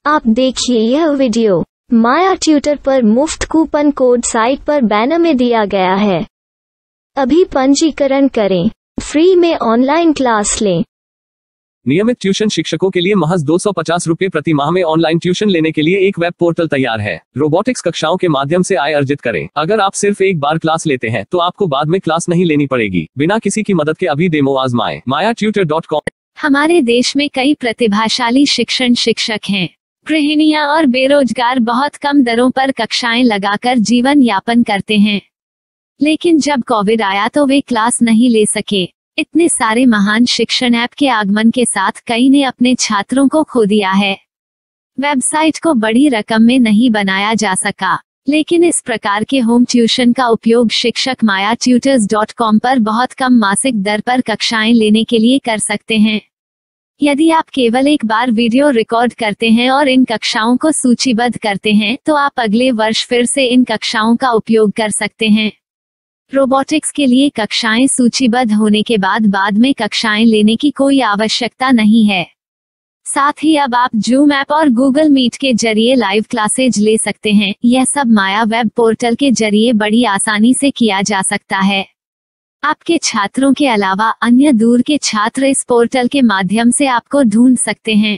आप देखिए यह वीडियो माया ट्यूटर पर मुफ्त कूपन कोड साइट पर बैनर में दिया गया है। अभी पंजीकरण करें, फ्री में ऑनलाइन क्लास लें। नियमित ट्यूशन शिक्षकों के लिए महज 250 रुपये प्रति माह में ऑनलाइन ट्यूशन लेने के लिए एक वेब पोर्टल तैयार है। रोबोटिक्स कक्षाओं के माध्यम से आय अर्जित करें। अगर आप सिर्फ एक बार क्लास लेते हैं तो आपको बाद में क्लास नहीं लेनी पड़ेगी। बिना किसी की मदद के अभी डेमो आजमाएं। mayatutor.com। हमारे देश में कई प्रतिभाशाली शिक्षक हैं। गृहिणियां और बेरोजगार बहुत कम दरों पर कक्षाएं लगाकर जीवन यापन करते हैं, लेकिन जब कोविड आया तो वे क्लास नहीं ले सके। इतने सारे महान शिक्षण ऐप के आगमन के साथ कई ने अपने छात्रों को खो दिया है। वेबसाइट को बड़ी रकम में नहीं बनाया जा सका, लेकिन इस प्रकार के होम ट्यूशन का उपयोग शिक्षक mayatutors.com पर बहुत कम मासिक दर पर कक्षाएं लेने के लिए कर सकते हैं। यदि आप केवल एक बार वीडियो रिकॉर्ड करते हैं और इन कक्षाओं को सूचीबद्ध करते हैं तो आप अगले वर्ष फिर से इन कक्षाओं का उपयोग कर सकते हैं। रोबोटिक्स के लिए कक्षाएं सूचीबद्ध होने के बाद में कक्षाएं लेने की कोई आवश्यकता नहीं है। साथ ही अब आप जूम ऐप और गूगल मीट के जरिए लाइव क्लासेज ले सकते हैं। यह सब माया वेब पोर्टल के जरिए बड़ी आसानी से किया जा सकता है। आपके छात्रों के अलावा अन्य दूर के छात्र इस पोर्टल के माध्यम से आपको ढूंढ सकते हैं।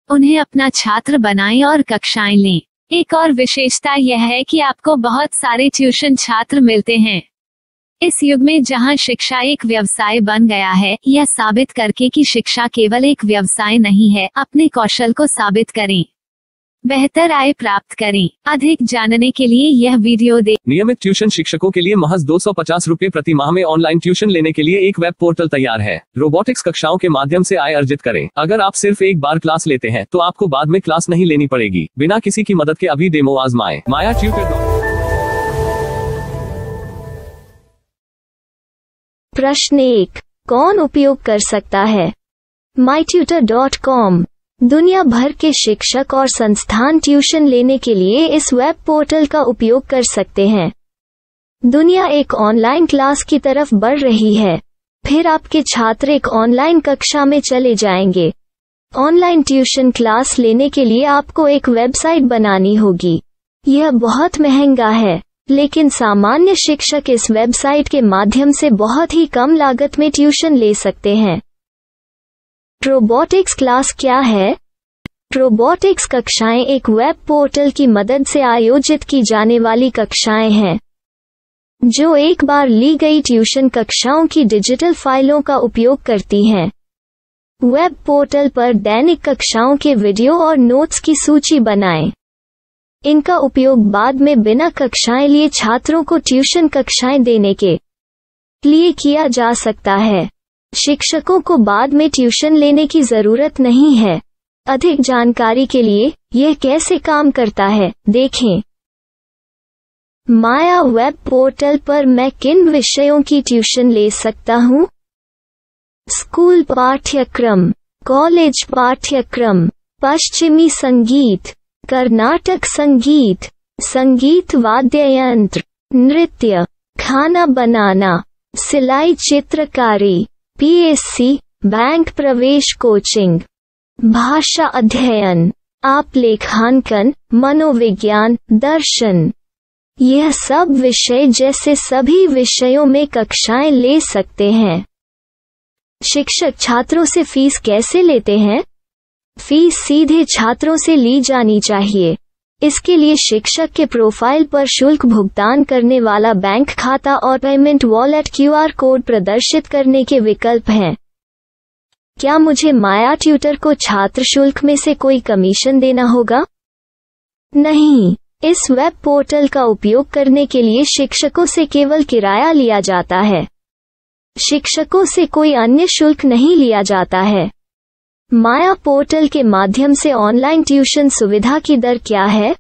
उन्हें अपना छात्र बनाएं और कक्षाएं लें। एक और विशेषता यह है कि आपको बहुत सारे ट्यूशन छात्र मिलते हैं। इस युग में जहां शिक्षा एक व्यवसाय बन गया है, यह साबित करके कि शिक्षा केवल एक व्यवसाय नहीं है, अपने कौशल को साबित करें, बेहतर आय प्राप्त करें। अधिक जानने के लिए यह वीडियो देखें। नियमित ट्यूशन शिक्षकों के लिए महज 250 रुपये प्रति माह में ऑनलाइन ट्यूशन लेने के लिए एक वेब पोर्टल तैयार है। रोबोटिक्स कक्षाओं के माध्यम से आय अर्जित करें। अगर आप सिर्फ एक बार क्लास लेते हैं तो आपको बाद में क्लास नहीं लेनी पड़ेगी। बिना किसी की मदद के अभी डेमो आजमाएं। mayatutor। प्रश्न 1, कौन उपयोग कर सकता है? mytutor.com। दुनिया भर के शिक्षक और संस्थान ट्यूशन लेने के लिए इस वेब पोर्टल का उपयोग कर सकते हैं। दुनिया एक ऑनलाइन क्लास की तरफ बढ़ रही है। फिर आपके छात्र एक ऑनलाइन कक्षा में चले जाएंगे। ऑनलाइन ट्यूशन क्लास लेने के लिए आपको एक वेबसाइट बनानी होगी। यह बहुत महंगा है, लेकिन सामान्य शिक्षक इस वेबसाइट के माध्यम से बहुत ही कम लागत में ट्यूशन ले सकते हैं। रोबोटिक्स क्लास क्या है? रोबोटिक्स कक्षाएं एक वेब पोर्टल की मदद से आयोजित की जाने वाली कक्षाएं हैं, जो एक बार ली गई ट्यूशन कक्षाओं की डिजिटल फाइलों का उपयोग करती हैं। वेब पोर्टल पर दैनिक कक्षाओं के वीडियो और नोट्स की सूची बनाएं। इनका उपयोग बाद में बिना कक्षाएं लिए छात्रों को ट्यूशन कक्षाएं देने के लिए किया जा सकता है। शिक्षकों को बाद में ट्यूशन लेने की जरूरत नहीं है। अधिक जानकारी के लिए यह कैसे काम करता है, देखें। माया वेब पोर्टल पर मैं किन विषयों की ट्यूशन ले सकता हूँ? स्कूल पाठ्यक्रम, कॉलेज पाठ्यक्रम, पश्चिमी संगीत, कर्नाटक संगीत, संगीत वाद्य यंत्र, नृत्य, खाना बनाना, सिलाई चित्रकारी, PSC, बैंक प्रवेश कोचिंग, भाषा अध्ययन, आप लेखांकन, मनोविज्ञान, दर्शन। यह सब विषय जैसे सभी विषयों में कक्षाएं ले सकते हैं। शिक्षक छात्रों से फीस कैसे लेते हैं? फीस सीधे छात्रों से ली जानी चाहिए। इसके लिए शिक्षक के प्रोफाइल पर शुल्क भुगतान करने वाला बैंक खाता और पेमेंट वॉलेट QR कोड प्रदर्शित करने के विकल्प हैं। क्या मुझे माया ट्यूटर को छात्र शुल्क में से कोई कमीशन देना होगा? नहीं, इस वेब पोर्टल का उपयोग करने के लिए शिक्षकों से केवल किराया लिया जाता है। शिक्षकों से कोई अन्य शुल्क नहीं लिया जाता है। माया पोर्टल के माध्यम से ऑनलाइन ट्यूशन सुविधा की दर क्या है?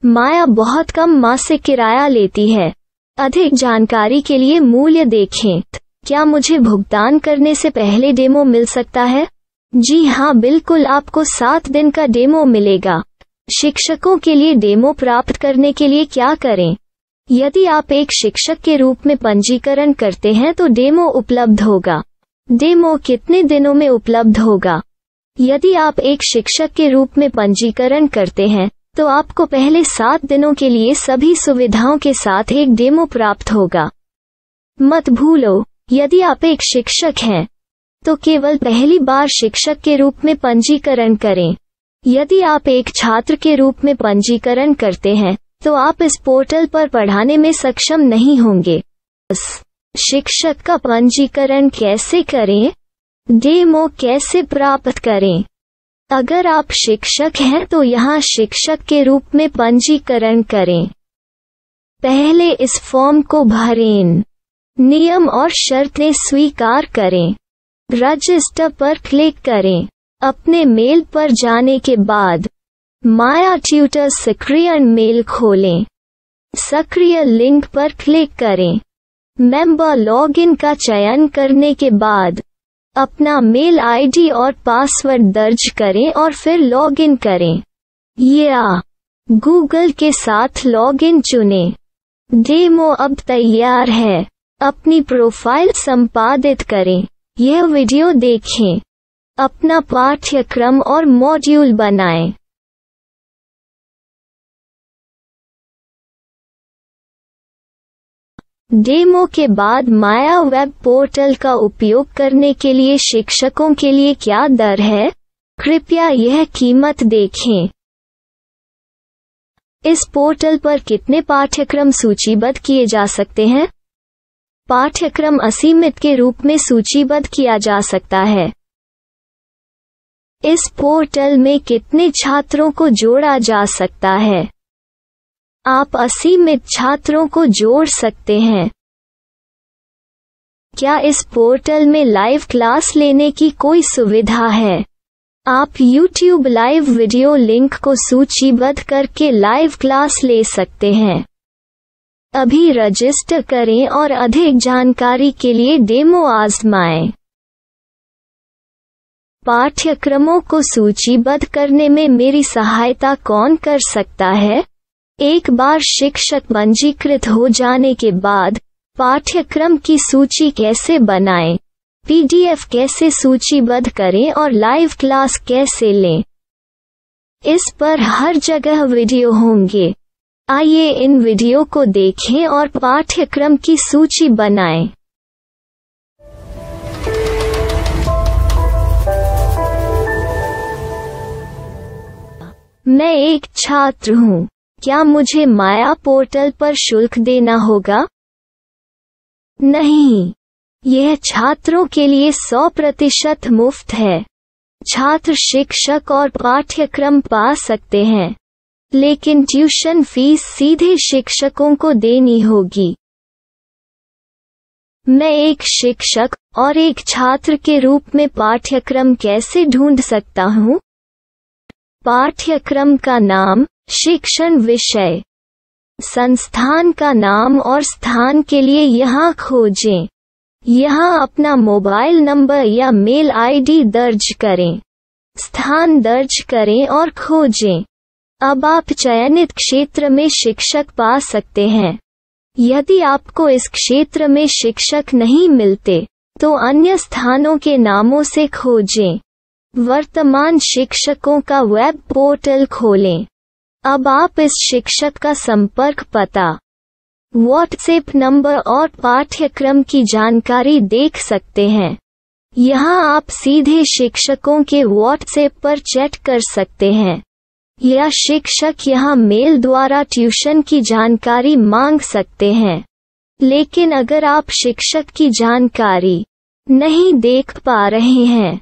माया बहुत कम मासिक किराया लेती है। अधिक जानकारी के लिए मूल्य देखें। क्या मुझे भुगतान करने से पहले डेमो मिल सकता है? जी हाँ, बिल्कुल, आपको 7 दिन का डेमो मिलेगा। शिक्षकों के लिए डेमो प्राप्त करने के लिए क्या करें? यदि आप एक शिक्षक के रूप में पंजीकरण करते हैं तो डेमो उपलब्ध होगा। डेमो कितने दिनों में उपलब्ध होगा? यदि आप एक शिक्षक के रूप में पंजीकरण करते हैं तो आपको पहले 7 दिनों के लिए सभी सुविधाओं के साथ एक डेमो प्राप्त होगा। मत भूलो, यदि आप एक शिक्षक हैं तो केवल पहली बार शिक्षक के रूप में पंजीकरण करें। यदि आप एक छात्र के रूप में पंजीकरण करते हैं तो आप इस पोर्टल पर पढ़ाने में सक्षम नहीं होंगे। शिक्षक का पंजीकरण कैसे करें? डेमो कैसे प्राप्त करें? अगर आप शिक्षक हैं तो यहाँ शिक्षक के रूप में पंजीकरण करें। पहले इस फॉर्म को भरें। नियम और शर्तें स्वीकार करें। रजिस्टर पर क्लिक करें। अपने मेल पर जाने के बाद माया ट्यूटर सक्रिय मेल खोलें। सक्रिय लिंक पर क्लिक करें। मेंबर लॉगिन का चयन करने के बाद अपना मेल आईडी और पासवर्ड दर्ज करें और फिर लॉगिन करें या गूगल के साथ लॉगिन चुनें। डेमो अब तैयार है। अपनी प्रोफाइल संपादित करें। यह वीडियो देखें। अपना पाठ्यक्रम और मॉड्यूल बनाएं। डेमो के बाद माया वेब पोर्टल का उपयोग करने के लिए शिक्षकों के लिए क्या दर है? कृपया यह कीमत देखें। इस पोर्टल पर कितने पाठ्यक्रम सूचीबद्ध किए जा सकते हैं? पाठ्यक्रम असीमित के रूप में सूचीबद्ध किया जा सकता है। इस पोर्टल में कितने छात्रों को जोड़ा जा सकता है? आप असीमित छात्रों को जोड़ सकते हैं। क्या इस पोर्टल में लाइव क्लास लेने की कोई सुविधा है? आप YouTube लाइव वीडियो लिंक को सूचीबद्ध करके लाइव क्लास ले सकते हैं। अभी रजिस्टर करें और अधिक जानकारी के लिए डेमो आजमाएं। पाठ्यक्रमों को सूचीबद्ध करने में मेरी सहायता कौन कर सकता है? एक बार शिक्षक पंजीकृत हो जाने के बाद पाठ्यक्रम की सूची कैसे बनाएं, PDF कैसे सूचीबद्ध करें और लाइव क्लास कैसे लें, इस पर हर जगह वीडियो होंगे। आइए इन वीडियो को देखें और पाठ्यक्रम की सूची बनाएं। मैं एक छात्र हूँ। क्या मुझे माया पोर्टल पर शुल्क देना होगा? नहीं, यह छात्रों के लिए 100% मुफ्त है। छात्र शिक्षक और पाठ्यक्रम पा सकते हैं, लेकिन ट्यूशन फीस सीधे शिक्षकों को देनी होगी। मैं एक शिक्षक और एक छात्र के रूप में पाठ्यक्रम कैसे ढूंढ सकता हूँ? पाठ्यक्रम का नाम, शिक्षण विषय, संस्थान का नाम और स्थान के लिए यहाँ खोजें। यहाँ अपना मोबाइल नंबर या मेल आईडी दर्ज करें। स्थान दर्ज करें और खोजें। अब आप चयनित क्षेत्र में शिक्षक पा सकते हैं। यदि आपको इस क्षेत्र में शिक्षक नहीं मिलते तो अन्य स्थानों के नामों से खोजें। वर्तमान शिक्षकों का वेब पोर्टल खोलें। अब आप इस शिक्षक का संपर्क पता, व्हाट्सएप नंबर और पाठ्यक्रम की जानकारी देख सकते हैं। यहाँ आप सीधे शिक्षकों के व्हाट्सएप पर चैट कर सकते हैं या शिक्षक यहाँ मेल द्वारा ट्यूशन की जानकारी मांग सकते हैं। लेकिन अगर आप शिक्षक की जानकारी नहीं देख पा रहे हैं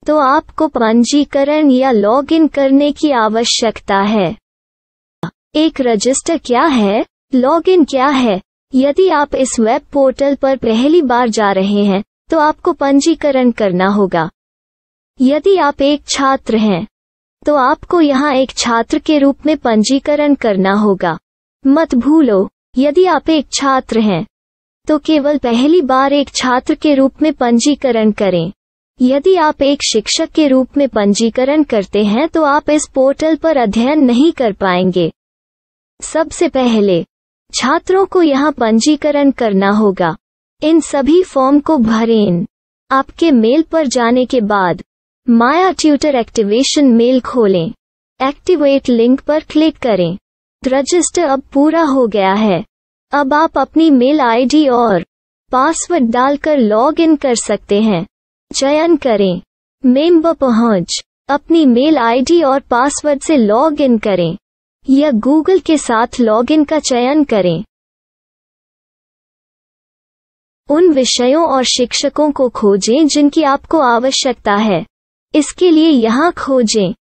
तो आपको पंजीकरण या लॉगिन करने की आवश्यकता है। एक रजिस्टर क्या है? लॉगिन क्या है? यदि आप इस वेब पोर्टल पर पहली बार जा रहे हैं तो आपको पंजीकरण करना होगा। यदि आप एक छात्र हैं तो आपको यहाँ एक छात्र के रूप में पंजीकरण करना होगा। मत भूलो, यदि आप एक छात्र हैं तो केवल पहली बार एक छात्र के रूप में पंजीकरण करें। यदि आप एक शिक्षक के रूप में पंजीकरण करते हैं तो आप इस पोर्टल पर अध्ययन नहीं कर पाएंगे। सबसे पहले छात्रों को यहाँ पंजीकरण करना होगा। इन सभी फॉर्म को भरें। आपके मेल पर जाने के बाद माया ट्यूटर एक्टिवेशन मेल खोलें। एक्टिवेट लिंक पर क्लिक करें। रजिस्टर अब पूरा हो गया है। अब आप अपनी मेल आईडी और पासवर्ड डालकर लॉग इन कर सकते हैं। चयन करें मेंबर पहुंच। अपनी मेल आईडी और पासवर्ड से लॉग इन करें या गूगल के साथ लॉगिन का चयन करें। उन विषयों और शिक्षकों को खोजें जिनकी आपको आवश्यकता है। इसके लिए यहाँ खोजें।